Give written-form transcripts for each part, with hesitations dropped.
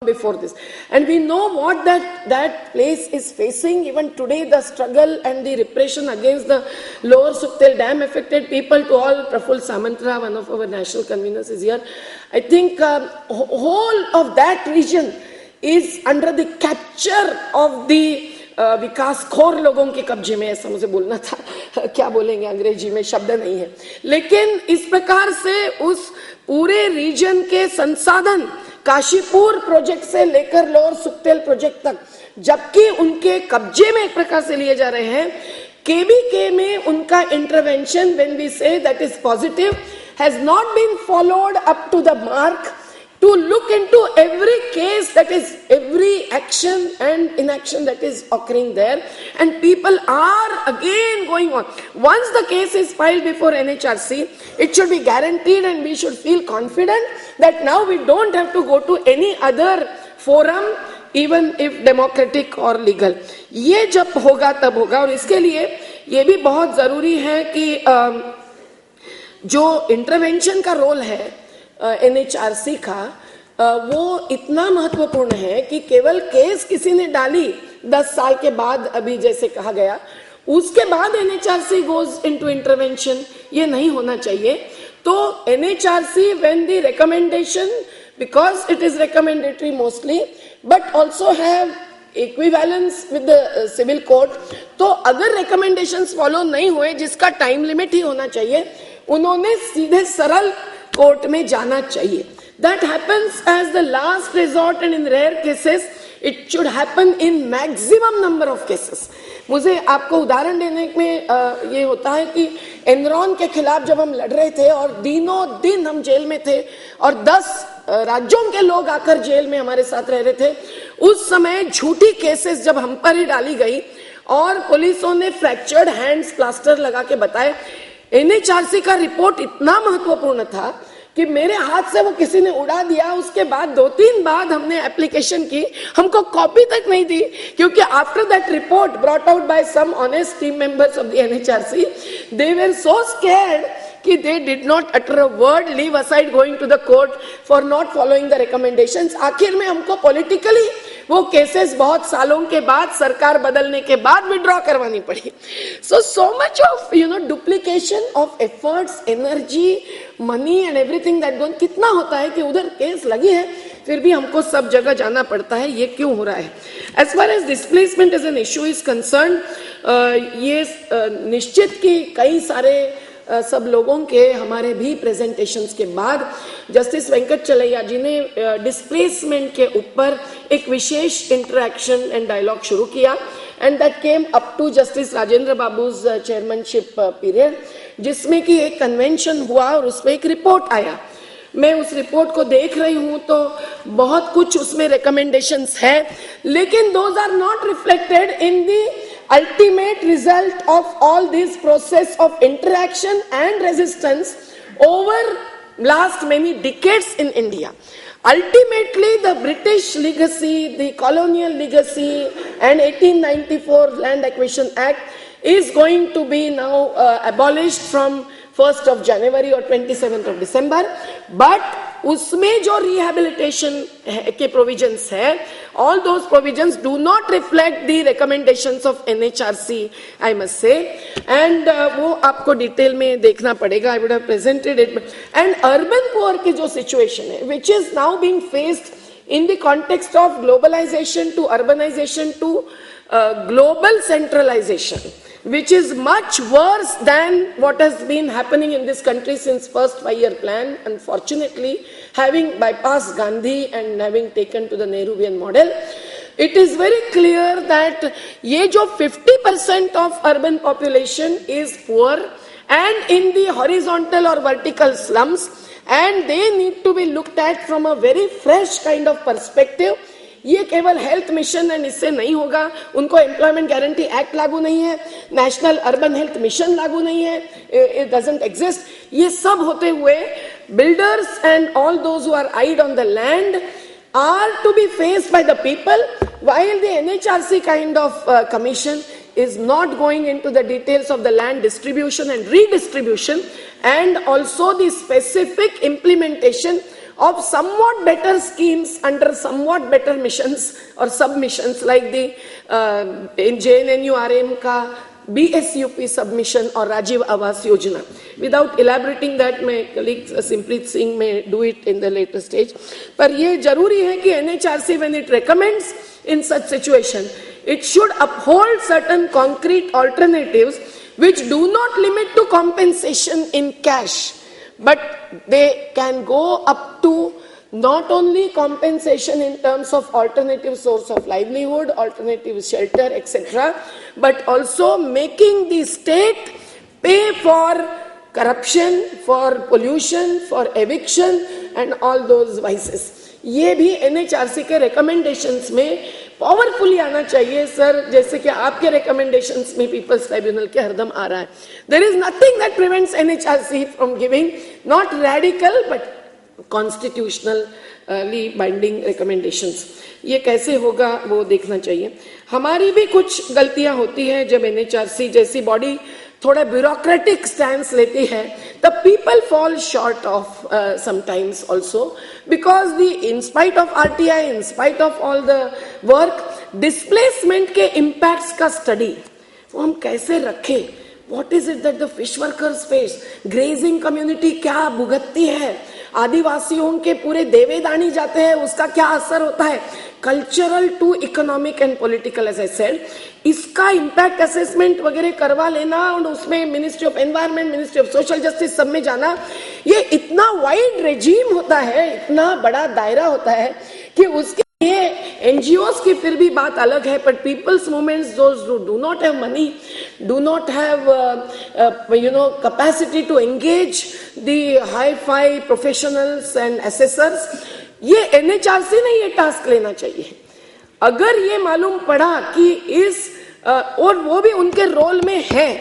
before this, and we know what that place is facing even today. The struggle and the repression against the lower Sukhtel Dam affected people. To all, Praful Samantra, one of our national conveners, is here. I think whole of that region is under the capture of the विकास खोर लोगों के कब्जे में, ऐसा मुझे बोलना था, क्या बोलेंगे अंग्रेजी में शब्द नहीं है, लेकिन इस प्रकार से उस पूरे रीजन के संसाधन काशीपुर प्रोजेक्ट से लेकर लोअर सुखतेल प्रोजेक्ट तक, जबकि उनके कब्जे में एक प्रकार से लिए जा रहे हैं, केबीके में उनका intervention, when we say that is positive, has not been followed up to the mark to look into every case, that is every action and inaction that is occurring there, and people are again going on. Once the case is filed before NHRC, it should be guaranteed and we should feel confident that now we don't have to go to any other forum, even if democratic or legal. ये जब होगा तब होगा, और इसके लिए ये भी बहुत जरूरी है कि जो इंटरवेंशन का रोल है एनएचआरसी का, वो इतना महत्वपूर्ण है कि केवल केस किसी ने डाली 10 साल के बाद, अभी जैसे कहा गया, उसके बाद एनएचआरसी गोज इनटू इंटरवेंशन, ये नहीं होना चाहिए. तो NHRC when the recommendation, because it is recommendatory mostly, but also have equivalence with the civil court, तो अगर रिकमेंडेशंस फॉलो नहीं हुए, जिसका टाइम लिमिट ही होना चाहिए, उन्होंने सीधे सरल कोर्ट में जाना चाहिए. That happens as the last resort, and in rare cases it should happen in maximum number of cases. मुझे आपको उदाहरण देने में ये होता है कि एनरॉन के खिलाफ जब हम लड़ रहे थे और दिनों दिन हम जेल में थे और 10 राज्यों के लोग आकर जेल में हमारे साथ रह रहे थे, उस समय झूठी केसेस जब हम पर ही डाली गई और पुलिसों ने फ्रैक्चर्ड हैंड्स प्लास्टर लगा के बताए. एनएचआरसी का रिपोर्ट इतना महत्वपूर्ण था कि मेरे हाथ से वो किसी ने उड़ा दिया. उसके बाद 2-3 बार हमने एप्लीकेशन की, हमको कॉपी तक नहीं दी, क्योंकि after that report brought out by some honest team members of the NHRC, they were so scared कि they did not utter a word, leave aside going to the court for not following the recommendations. आखिर में हमको politically वो cases बहुत सालों के बाद, सरकार बदलने के बाद विड्रॉ करवानी पड़ी. So much of duplication of efforts, energy, money and everything that goes. कितना होता है कि उधर केस लगी है, फिर भी हमको सब जगह जाना पड़ता है. ये क्यों हो रहा है? As far as displacement as an issue is concerned, ये निश्चित कि कई सारे सब लोगों के हमारे भी प्रेजेंटेशंस के बाद जस्टिस वेंकट चलैया जी ने डिस्प्लेसमेंट के ऊपर एक विशेष इंटरैक्शन एंड डायलॉग शुरू किया, and that came up to justice Rajendra Babu's chairmanship period, जिसमें कि एक कन्वेंशन हुआ और उसमें एक रिपोर्ट आया. मैं उस रिपोर्ट को देख रही हूं तो बहुत कुछ उसमें रिकमेंडेशंस है, लेकिन those are not reflected in the ultimate result of all this process of interaction and resistance over last many decades in India. Ultimately, the British legacy, the colonial legacy and 1894 Land Acquisition Act is going to be now abolished from 1st of January or 27th of December, but उसमें जो rehabilitation के provisions है, all those provisions do not reflect the recommendations of NHRC, I must say, and वो आपको detail में देखना पड़ेगा. I would have presented it. And urban poor की जो situation है, which is now being faced in the context of globalization to urbanization to global centralization, which is much worse than what has been happening in this country since first 5-year plan, unfortunately, having bypassed Gandhi and having taken to the Nehruvian model. It is very clear that ये जो 50% of urban population is poor and in the horizontal or vertical slums, and they need to be looked at from a very fresh kind of perspective. ये केवल health mission and इससे नहीं होगा. उनको employment guarantee act लागू नहीं है, national urban health mission लागू नहीं है, इट डजंट एग्जिस्ट. ये सब होते हुए builders and all those who are eyed on the land are to be faced by the people, while the NHRC kind of commission is not going into the details of the land distribution and redistribution, and also the specific implementation of somewhat better schemes under somewhat better missions or submissions like the in JNNU-RM ka BSUP submission or Rajiv Awas Yojana. Without elaborating that, my colleague Simpreet Singh may do it in the later stage. पर ये जरूरी है कि NHRC, when it recommends in such situation, it should uphold certain concrete alternatives which do not limit to compensation in cash, but they can go up to not only compensation in terms of alternative source of livelihood, alternative shelter, etc., but also making the state pay for corruption, for pollution, for eviction and all those vices. ये भी NHRC के recommendations में powerfully आना चाहिए sir, जैसे कि आपके recommendations में पीपल्स ट्राइब्यूनल के हरदम आ रहा है. There is nothing that prevents NHRC from giving not radical but constitutionally binding recommendations. ये कैसे होगा वो देखना चाहिए. हमारी भी कुछ गलतियां होती हैं जब NHRC जैसी बॉडी थोड़ा ब्यूरोक्रेटिक स्टैंस लेती है, the people fall short of sometimes also, because the in spite of RTI, in spite of all the work, displacement के इम्पैक्ट्स का स्टडी वो हम कैसे रखें. What is it that the fish workers face? Grazing community क्या भुगतती है, आदिवासियों के पूरे देवे दानी जाते हैं, उसका क्या असर होता है. Cultural to economic and political, as I said, इसका इम्पैक्ट असेसमेंट वगैरह करवा लेना और उसमें ministry of environment, ministry of social justice सब में जाना, ये इतना वाइड रेजिम होता है, इतना बड़ा दायरा होता है कि उसके ये NGOs की फिर भी बात अलग है. But people's movements, those who do not have money, do not have capacity to engage the hi-fi professionals and assessors, ये NHRC ने ये टास्क लेना चाहिए. अगर ये मालूम पड़ा कि इस और वो भी उनके रोल में है,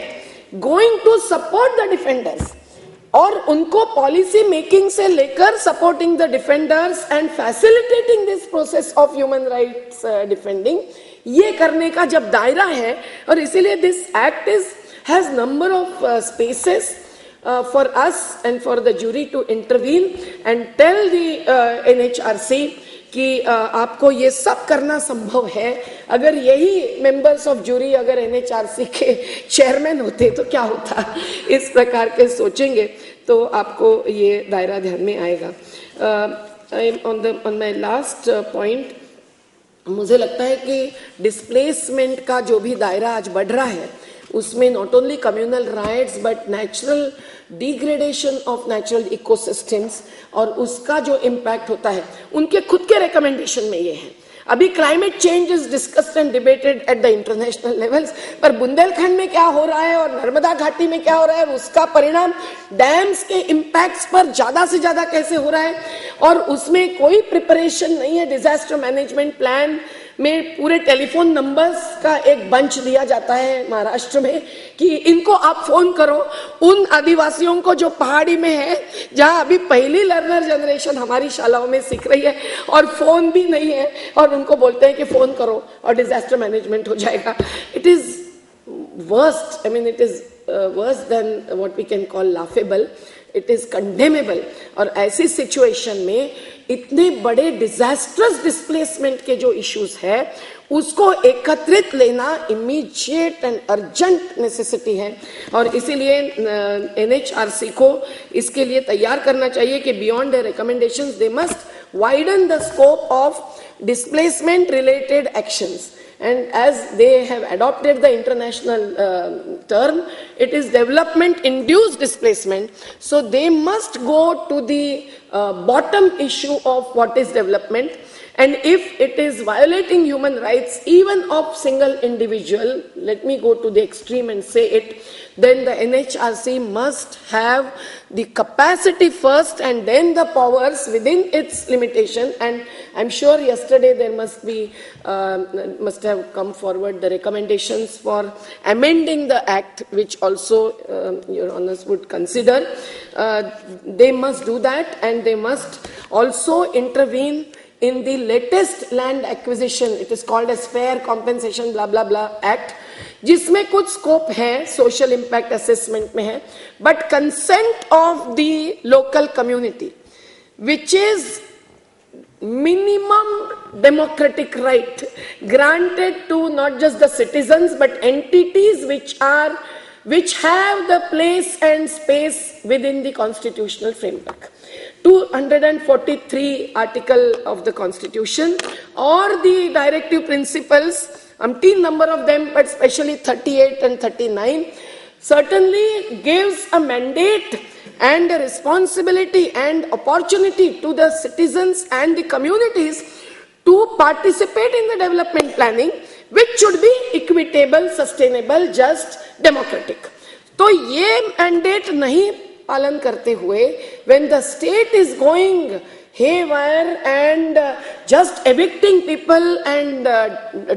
going to support the defenders, और उनको पॉलिसी मेकिंग से लेकर supporting the defenders and facilitating this process of human rights defending, ये करने का जब दायरा है, और इसीलिए this act has number of spaces for us and for the jury to intervene and tell the NHRC कि आपको ये सब करना संभव है. अगर यही मेंबर्स ऑफ जूरी अगर NHRC के चेयरमैन होते तो क्या होता, इस प्रकार के सोचेंगे तो आपको ये दायरा ध्यान में आएगा. ऑन माय लास्ट पॉइंट, मुझे लगता है कि डिस्प्लेसमेंट का जो भी दायरा आज बढ़ रहा है, उसमें not only communal riots but natural degradation of natural ecosystems और उसका जो इम्पैक्ट होता है, उनके खुद के रिकमेंडेशन में ये है. अभी climate change is discussed and debated at the international levels, पर बुंदेलखंड में क्या हो रहा है और नर्मदा घाटी में क्या हो रहा है, उसका परिणाम डैम्स के इम्पैक्ट्स पर ज्यादा से ज्यादा कैसे हो रहा है, और उसमें कोई प्रिपरेशन नहीं है. डिजास्टर मैनेजमेंट प्लान में पूरे टेलीफोन नंबर्स का एक बंच दिया जाता है महाराष्ट्र में कि इनको आप फोन करो, उन आदिवासियों को जो पहाड़ी में है, जहां अभी पहली लर्नर जनरेशन हमारी शालाओं में सीख रही है और फोन भी नहीं है, और उनको बोलते हैं कि फोन करो और डिजास्टर मैनेजमेंट हो जाएगा. It is worst, I mean it is worse than what we can call laughable. It is condemnable. और ऐसी सिचुएशन में इतने बड़े डिजास्टर्स डिस्प्लेसमेंट के जो इश्यूज है, उसको एकत्रित लेना इमीडिएट एंड अर्जेंट नेसेसिटी है. और इसीलिए NHRC को इसके लिए तैयार करना चाहिए कि beyond the recommendations they must widen the scope of displacement related actions. And as they have adopted the international term, it is development induced displacement. So they must go to the bottom issue of what is development. And if it is violating human rights, even of single individual, let me go to the extreme and say it, then the NHRC must have the capacity first and then the powers within its limitation. And I'm sure yesterday there must have come forward the recommendations for amending the act, which also your honors would consider. They must do that, and they must also intervene in the latest land acquisition. It is called as Fair Compensation blah blah blah Act, जिसमें कुछ scope है, social impact assessment में है, but consent of the local community. which is minimum democratic right granted to not just the citizens but entities which have the place and space within the constitutional framework. 243 article of the Constitution or the directive principles, umpteen number of them, but especially 38 and 39, certainly gives a mandate and a responsibility and opportunity to the citizens and the communities to participate in the development planning, which should be equitable, sustainable, just, democratic. तो ये mandate नहीं पालन करते हुए, when the state is going haywire and just evicting people and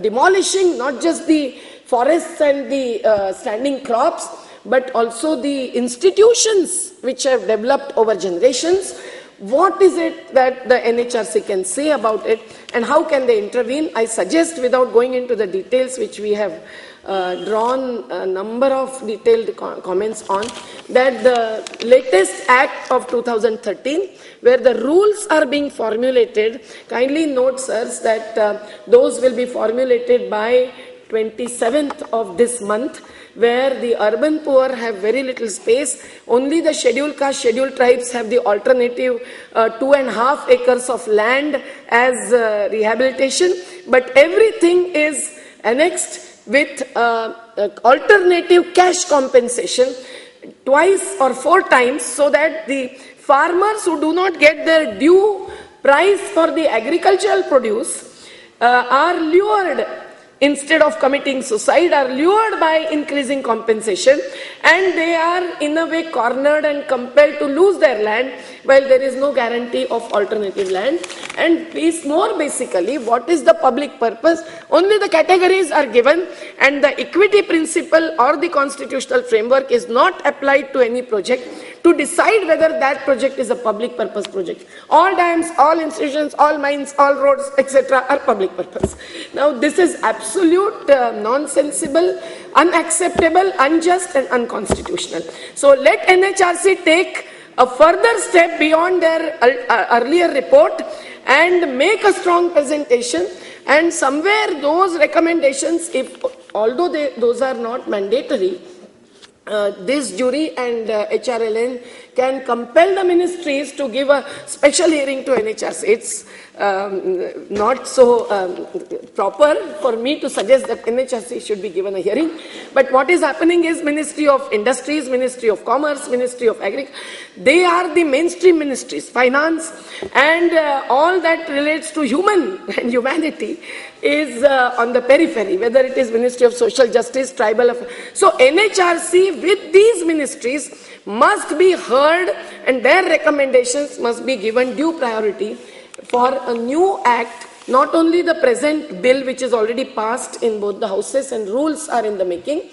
demolishing not just the forests and the standing crops, but also the institutions which have developed over generations, what is it that the NHRC can say about it and how can they intervene? I suggest, without going into the details which we have drawn a number of detailed comments on, that the latest act of 2013, where the rules are being formulated, kindly note, sirs, that those will be formulated by 27th of this month, where the urban poor have very little space. Only the scheduled caste, scheduled tribes have the alternative 2.5 acres of land as rehabilitation, but everything is annexed with alternative cash compensation twice or 4 times, so that the farmers who do not get their due price for the agricultural produce are lured, instead of committing suicide, are lured by increasing compensation, and they are in a way cornered and compelled to lose their land while there is no guarantee of alternative land. And more basically, what is the public purpose? Only the categories are given, and the equity principle or the constitutional framework is not applied to any project to decide whether that project is a public purpose project. All dams, all institutions, all mines, all roads, etc. are public purpose. Now this is absolute nonsensible, unacceptable, unjust and unconstitutional. So let NHRC take a further step beyond their earlier report and make a strong presentation, and somewhere those recommendations, although those are not mandatory, this jury and HRLN can compel the ministries to give a special hearing to NHRC. It's not so proper for me to suggest that NHRC should be given a hearing. But what is happening is Ministry of Industries, Ministry of Commerce, Ministry of Agriculture, they are the mainstream ministries. Finance and all that relates to human and humanity is on the periphery, whether it is Ministry of Social Justice, Tribal Affairs. So NHRC with these ministries must be heard, and their recommendations must be given due priority for a new act, not only the present bill which is already passed in both the houses and rules are in the making.